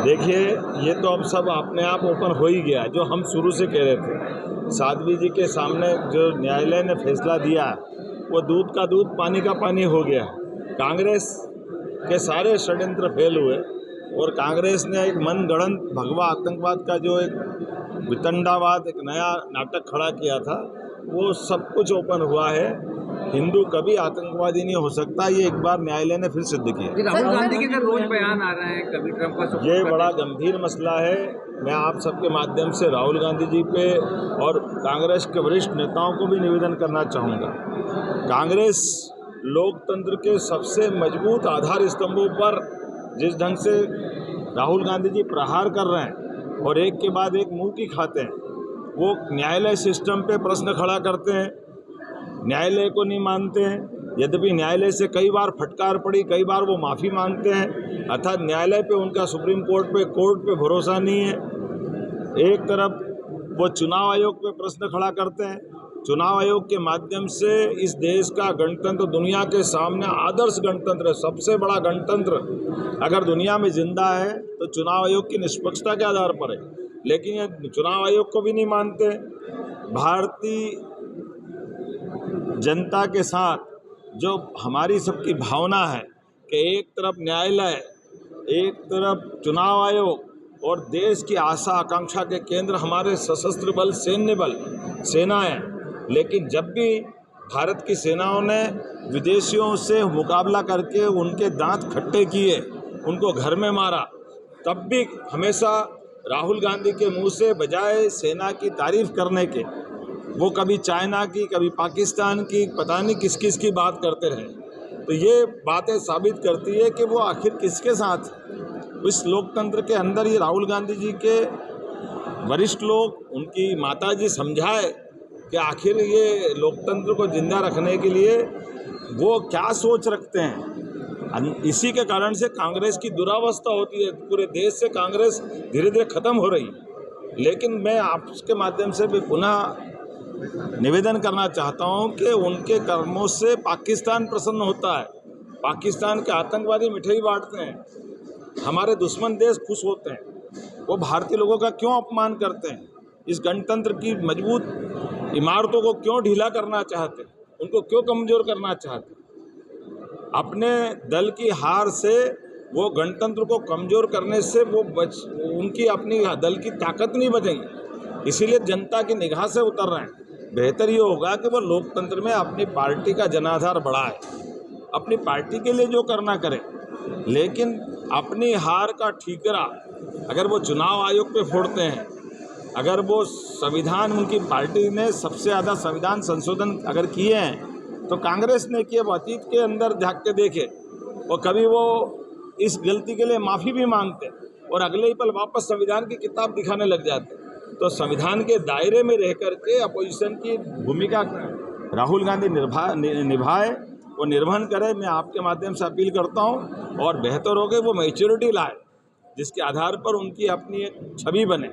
देखिए, ये तो अब सब अपने आप ओपन हो ही गया, जो हम शुरू से कह रहे थे। साध्वी जी के सामने जो न्यायालय ने फैसला दिया, वो दूध का दूध पानी का पानी हो गया। कांग्रेस के सारे षड्यंत्र फेल हुए और कांग्रेस ने एक मनगढ़ंत भगवा आतंकवाद का जो एक वितंडावाद, एक नया नाटक खड़ा किया था, वो सब कुछ ओपन हुआ है। हिंदू कभी आतंकवादी नहीं हो सकता, ये एक बार न्यायालय ने फिर सिद्ध किया। राहुल गांधी के रोज बयान आ रहे हैं, कभी ट्रंप का ये बड़ा गंभीर मसला है। मैं आप सबके माध्यम से राहुल गांधी जी पे और कांग्रेस के वरिष्ठ नेताओं को भी निवेदन करना चाहूँगा। कांग्रेस लोकतंत्र के सबसे मजबूत आधार स्तंभों पर जिस ढंग से राहुल गांधी जी प्रहार कर रहे हैं और एक के बाद एक मुंह की खाते हैं, वो न्यायालय सिस्टम पे प्रश्न खड़ा करते हैं, न्यायालय को नहीं मानते हैं। यद्यपि न्यायालय से कई बार फटकार पड़ी, कई बार वो माफ़ी मांगते हैं, अर्थात न्यायालय पे उनका सुप्रीम कोर्ट पे भरोसा नहीं है। एक तरफ वो चुनाव आयोग पे प्रश्न खड़ा करते हैं, चुनाव आयोग के माध्यम से इस देश का गणतंत्र दुनिया के सामने आदर्श गणतंत्र है, सबसे बड़ा गणतंत्र अगर दुनिया में जिंदा है तो चुनाव आयोग की निष्पक्षता के आधार पर है, लेकिन ये चुनाव आयोग को भी नहीं मानते। भारतीय जनता के साथ जो हमारी सबकी भावना है कि एक तरफ न्यायालय, एक तरफ चुनाव आयोग और देश की आशा आकांक्षा के केंद्र हमारे सशस्त्र बल, सैन्य बल, सेनाएं, लेकिन जब भी भारत की सेनाओं ने विदेशियों से मुकाबला करके उनके दांत खट्टे किए, उनको घर में मारा, तब भी हमेशा राहुल गांधी के मुंह से बजाय सेना की तारीफ करने के, वो कभी चाइना की, कभी पाकिस्तान की, पता नहीं किस किस की बात करते रहे। तो ये बातें साबित करती है कि वो आखिर किसके साथ, इस लोकतंत्र के अंदर ये राहुल गांधी जी के वरिष्ठ लोग, उनकी माताजी समझाए कि आखिर ये लोकतंत्र को जिंदा रखने के लिए वो क्या सोच रखते हैं। इसी के कारण से कांग्रेस की दुरावस्था होती है, पूरे देश से कांग्रेस धीरे धीरे खत्म हो रही है। लेकिन मैं आपके माध्यम से भी पुनः निवेदन करना चाहता हूं कि उनके कर्मों से पाकिस्तान प्रसन्न होता है, पाकिस्तान के आतंकवादी मिठाई बांटते हैं, हमारे दुश्मन देश खुश होते हैं। वो भारतीय लोगों का क्यों अपमान करते हैं, इस गणतंत्र की मजबूत इमारतों को क्यों ढीला करना चाहते हैं, उनको क्यों कमज़ोर करना चाहते हैं। अपने दल की हार से, वो गणतंत्र को कमज़ोर करने से वो उनकी अपनी दल की ताकत नहीं बचेगी, इसीलिए जनता की निगाह से उतर रहे हैं। बेहतर ये होगा कि वो लोकतंत्र में अपनी पार्टी का जनाधार बढ़ाए, अपनी पार्टी के लिए जो करना करे, लेकिन अपनी हार का ठीकरा अगर वो चुनाव आयोग पे फोड़ते हैं, अगर वो संविधान, उनकी पार्टी ने सबसे ज़्यादा संविधान संशोधन अगर किए हैं तो कांग्रेस ने किए, वो अतीत के अंदर झाँक के देखे, और कभी वो इस गलती के लिए माफ़ी भी मांगते और अगले ही पल वापस संविधान की किताब दिखाने लग जाते। तो संविधान के दायरे में रह करके अपोजिशन की भूमिका राहुल गांधी निभाए, वो निर्वहन करे। मैं आपके माध्यम से अपील करता हूं, और बेहतर हो गए वो मैच्योरिटी लाए जिसके आधार पर उनकी अपनी एक छवि बने।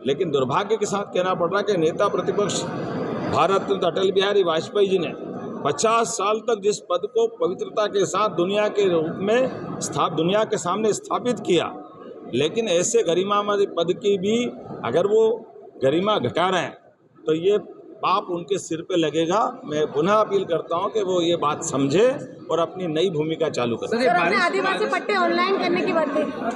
लेकिन दुर्भाग्य के साथ कहना पड़ रहा है कि नेता प्रतिपक्ष भारत रत्न अटल बिहारी वाजपेयी जी ने 50 साल तक जिस पद को पवित्रता के साथ दुनिया के रूप में दुनिया के सामने स्थापित किया, लेकिन ऐसे गरिमामय पद की भी अगर वो गरिमा घटा रहे हैं तो ये पाप उनके सिर पे लगेगा। मैं पुनः अपील करता हूं कि वो ये बात समझे और अपनी नई भूमिका चालू करें। आदिवासी पट्टे ऑनलाइन करने की बात है।